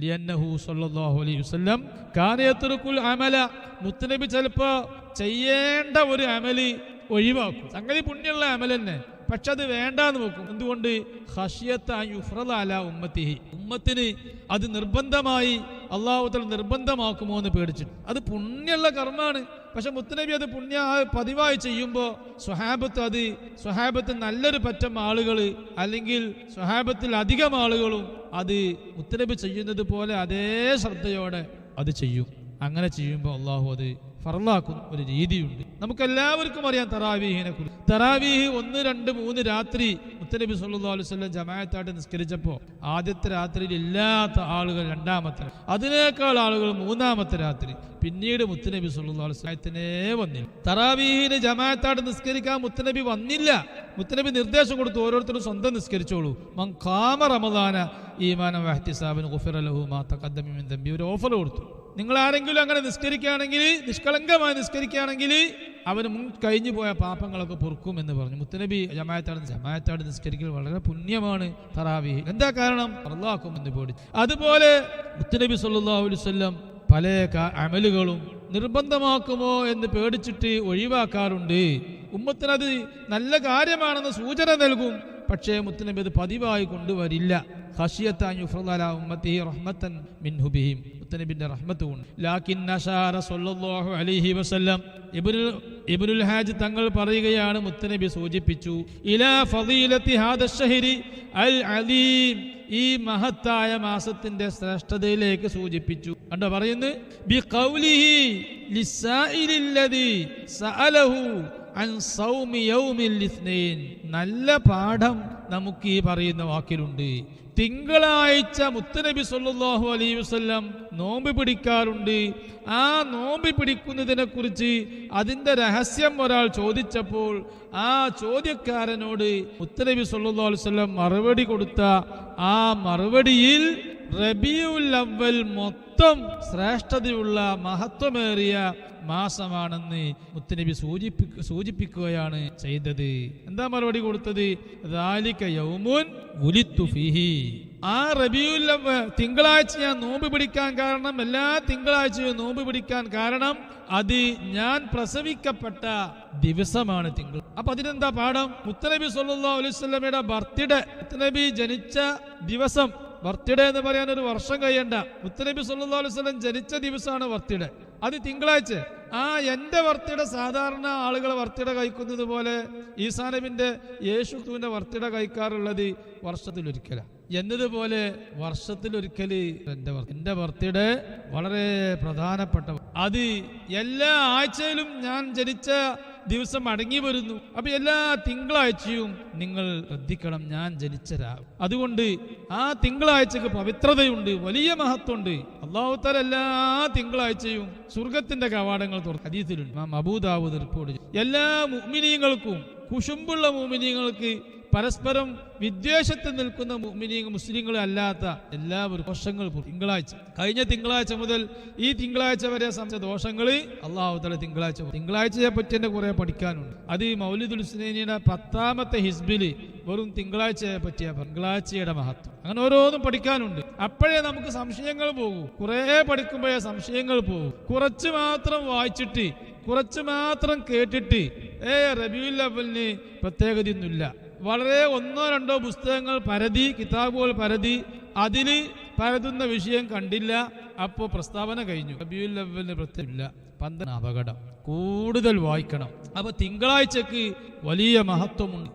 ലിയന്നഹു സ്വല്ലല്ലാഹു അലൈഹി വസല്ലം കാന യത്റുകുൽ അമല, മുത്തനബി ചിലപ്പോൾ ചെയ്യേണ്ട ഒരു അമല് ഒഴിവാക്കും. സംഗതി പുണ്യമുള്ള അമൽ തന്നെ, പക്ഷെ അത് വേണ്ടാന്ന് വെക്കും. എന്തുകൊണ്ട്? ഖശിയത യുഫ്റദ അലാ ഉമ്മത്തിഹി, ഉമ്മത്തിന് അത് നിർബന്ധമായി അല്ലാഹു തആല നിർബന്ധമാക്കുമോ എന്ന് പേടിച്ചിട്ട്. അത് പുണ്യമുള്ള കർമ്മമാണ്, പക്ഷെ മുത്തനബി അത് പതിവായി ചെയ്യുമ്പോൾ സ്വഹാബത്ത് നല്ലൊരു പറ്റം ആളുകൾ അല്ലെങ്കിൽ സ്വഹാബത്തിൽ അധികം ആളുകളും അത് മുത്തനബി ചെയ്യുന്നത് പോലെ അതേ ശ്രദ്ധയോടെ അത് ചെയ്യും. അങ്ങനെ ചെയ്യുമ്പോൾ അള്ളാഹു അത് ഫർളാക്കുന്ന ഒരു രീതിയുണ്ട്. നമുക്കെല്ലാവർക്കും അറിയാം തറാവീഹിനെ കുറിച്ച്. തറാവീഹ് 1, 2, 3 രാത്രി മുത്തനബി സല്ലല്ലാഹു അലൈഹി വസല്ലം ജമാഅത്തായിട്ട് നിസ്കരിച്ചപ്പോൾ ആദ്യത്തെ രാത്രിയിൽ ഇല്ലാത്ത ആളുകൾ രണ്ടാമത്തെ, അതിനേക്കാൾ ആളുകൾ മൂന്നാമത്തെ രാത്രി. പിന്നീട് മുത്തനബി സല്ലല്ലാഹു അലൈഹി വസല്ലം വന്നില്ല. തറാവീഹിന് ജമാഅത്തായിട്ട് നിസ്കരിക്കാൻ മുത്തനബി വന്നില്ല. മുത്തനബി നിർദ്ദേശം കൊടുത്തു, ഓരോരുത്തരും സ്വന്തം നിസ്കരിച്ചോളൂ. മൻ ഖാമ റമദാന ഈമാനൻ വഹ്തിസാബൻ ഗുഫിറ ലഹു മാ തഖദ്ദമ മിൻ ദംബി, ഒരു ഓഫർ കൊടുത്തു. നിങ്ങൾ ആരെങ്കിലും അങ്ങനെ നിസ്കരിക്കുകയാണെങ്കിൽ, നിഷ്കളങ്കമായി നിസ്കരിക്കുകയാണെങ്കിൽ അവന് മുൻ കഴിഞ്ഞു പോയ പാപങ്ങളൊക്കെ പൊറുക്കും എന്ന് പറഞ്ഞു. മുത്തനബി ജമാഅത്തായിട്ട് നിസ്കരിക്കൽ വളരെ പുണ്യമാണ് തറാവീഹ്. എന്താ കാരണം? അല്ലാഹു എന്ന് പേടിച്ചു. അതുപോലെ മുത്തനബി സല്ലല്ലാഹു അലൈഹി വസല്ലം പല അമലുകളും നിർബന്ധമാക്കുമോ എന്ന് പേടിച്ചിട്ട് ഒഴിവാക്കാറുണ്ട്. ഉമ്മത്തിനത് നല്ല കാര്യമാണെന്ന് സൂചന നൽകും, പക്ഷേ മുത്തനബി അത് പതിവായി കൊണ്ടുവരില്ല. ഖശിയത യുഫ്റദ അലാ ഉമ്മത്തിഹി റഹ്മത്തൻ മിൻഹു ബിഹിം, മുത്തനബിന്റെ റഹ്മത്തുണ്ട്. ലാകിൻ നശാറ സല്ലല്ലാഹു അലൈഹി വസല്ലം, ഇബ്നുൽ ഹാജ് തങ്ങൾ പറയുകയാണ്, മുത്തനബി സൂചിപ്പിച്ചു, ഇലാ ഫളീലത്തി ഹാദ ശഹരി അൽ അലീം, ഈ മഹത്തായ മാസത്തിന്റെ ശ്രേഷ്ഠതയിലേക്ക് സൂചിപ്പിച്ചു. കണ്ടോ പറയുന്നു, ബി ഖൗലിഹി ലിസ്സായിലില്ലദി സഅലഹു അൻ സൗമി യൗമിൽ ഇസ്നൈൻ. നല്ല പാഠം നമുക്ക് ഈ പറയുന്ന വാക്കിലുണ്ട്. തിങ്കളാഴ്ച മുത്തനബി സല്ലല്ലാഹു അലൈഹി വസല്ലം നോമ്പ് പിടിക്കാറുണ്ട്. ആ നോമ്പ് പിടിക്കുന്നതിനെ കുറിച്ച് അതിന്റെ രഹസ്യം ഒരാൾ ചോദിച്ചപ്പോൾ ആ ചോദ്യക്കാരനോട് മുത്തനബി സല്ലല്ലാഹു അലൈഹി വസല്ലം മറുപടി കൊടുത്ത ആ മറുപടിയിൽ റബീഉൽ അവ്വൽ മൊത്തം ശ്രേഷ്ഠതയുള്ള മഹത്വമേറിയ മാസമാണെന്ന് മുത്തനബി സൂചിപ്പിക്കുകയാണ് ചെയ്തത്. എന്താ മറുപടി കൊടുത്തത്? ദാലിക യൗമുൻ വുലിദ്തു ഫീഹി, ആ റബീഉൽ അവ്വൽ തിങ്കളാഴ്ച ഞാൻ നോമ്പ് പിടിക്കാൻ കാരണം, എല്ലാ തിങ്കളാഴ്ചയും നോമ്പ് പിടിക്കാൻ കാരണം അത് ഞാൻ പ്രസവിക്കപ്പെട്ട ദിവസമാണ് തിങ്കൾ. അപ്പൊ അതിനെന്താ പാഠം? മുത്തനബി സല്ലല്ലാഹു അലൈഹി വസല്ലമയുടെ ബർത്ത്ഡേ, മുത്തനബി ജനിച്ച ദിവസം, ബർത്ത്ഡേ എന്ന് പറയാൻ ഒരു വർഷം കഴിയണ്ട, മുത്തനബി സല്ലല്ലാഹു അലൈഹി വസല്ലം ജനിച്ച ദിവസമാണ് ബർത്ത്ഡേ, അത് തിങ്കളാഴ്ച. എന്റെ ബർത്ത്ഡേ സാധാരണ ആളുകൾ ബർത്ത്ഡേ കഴിക്കുന്നത് പോലെ ഈസാ നബിന്റെ യേശുവിന്റെ ബർത്ത്ഡേ കഴിക്കാറുള്ളത് വർഷത്തിലൊരിക്കലാണ് എന്നതുപോലെ വർഷത്തിലൊരിക്കല് എന്റെ ബർത്ത്ഡേ വളരെ പ്രധാനപ്പെട്ട, അത് എല്ലാ ആഴ്ചയിലും ഞാൻ ജനിച്ച ദിവസം അടങ്ങി വരുന്നു. അപ്പൊ എല്ലാ തിങ്കളാഴ്ചയും നിങ്ങൾ ശ്രദ്ധിക്കണം, ഞാൻ ജനിച്ച രാവ്. അതുകൊണ്ട് ആ തിങ്കളാഴ്ചക്ക് പവിത്രതയുണ്ട്, വലിയ മഹത്വമുണ്ട്. അല്ലാഹു തആല എല്ലാ തിങ്കളാഴ്ചയും സ്വർഗത്തിന്റെ കവാടങ്ങൾ തുറക്കും. ഹദീസിലുണ്ട്, ഇമാം അബൂ ദാവൂദ് റിപ്പോർട്ട് ചെയ്തു. എല്ലാ മുഅ്മിനീങ്ങൾക്കും, കുശുമ്പുള്ള മുഅ്മിനീങ്ങൾക്ക്, പരസ്പരം വിദ്വേഷത്തിൽ നിൽക്കുന്ന മുസ്ലിങ്ങളെ അല്ലാത്ത എല്ലാവരും ദോഷങ്ങൾ തിങ്കളാഴ്ച, കഴിഞ്ഞ തിങ്കളാഴ്ച മുതൽ ഈ തിങ്കളാഴ്ച വരെ സംബന്ധിച്ച ദോഷങ്ങൾ അല്ലാഹു തആല തിങ്കളാഴ്ചയെ പറ്റി തന്നെ കുറെ പഠിക്കാനുണ്ട്. അത് മൗലിദുൽ ഹുസ്നൈനിയുടെ 10ാമത്തെ ഹിസ്ബില് വെറും തിങ്കളാഴ്ചയെ പറ്റിയ തിങ്കളാഴ്ചയുടെ മഹത്വം, അങ്ങനെ ഓരോന്നും പഠിക്കാനുണ്ട്. അപ്പോഴേ നമുക്ക് സംശയങ്ങൾ പോകൂ. കുറെ പഠിക്കുമ്പോഴേ സംശയങ്ങൾ പോകും. കുറച്ച് മാത്രം വായിച്ചിട്ട്, കുറച്ച് മാത്രം കേട്ടിട്ട് റബീഉൽ അവ്വലിന് പ്രത്യേകതയൊന്നുമില്ല. വളരെ 1-2 പുസ്തകങ്ങൾ പരതി, കിതാബുകൾ പരതി, അതിൽ പരതുന്ന വിഷയം കണ്ടില്ല, അപ്പോൾ പ്രസ്താവന കഴിഞ്ഞു. റബീഉൽ അവ്വലിന് പ്രത്യേകമില്ല. അപകടം, കൂടുതൽ വായിക്കണം. അപ്പൊ തിങ്കളാഴ്ചക്ക് വലിയ മഹത്വമുണ്ട്.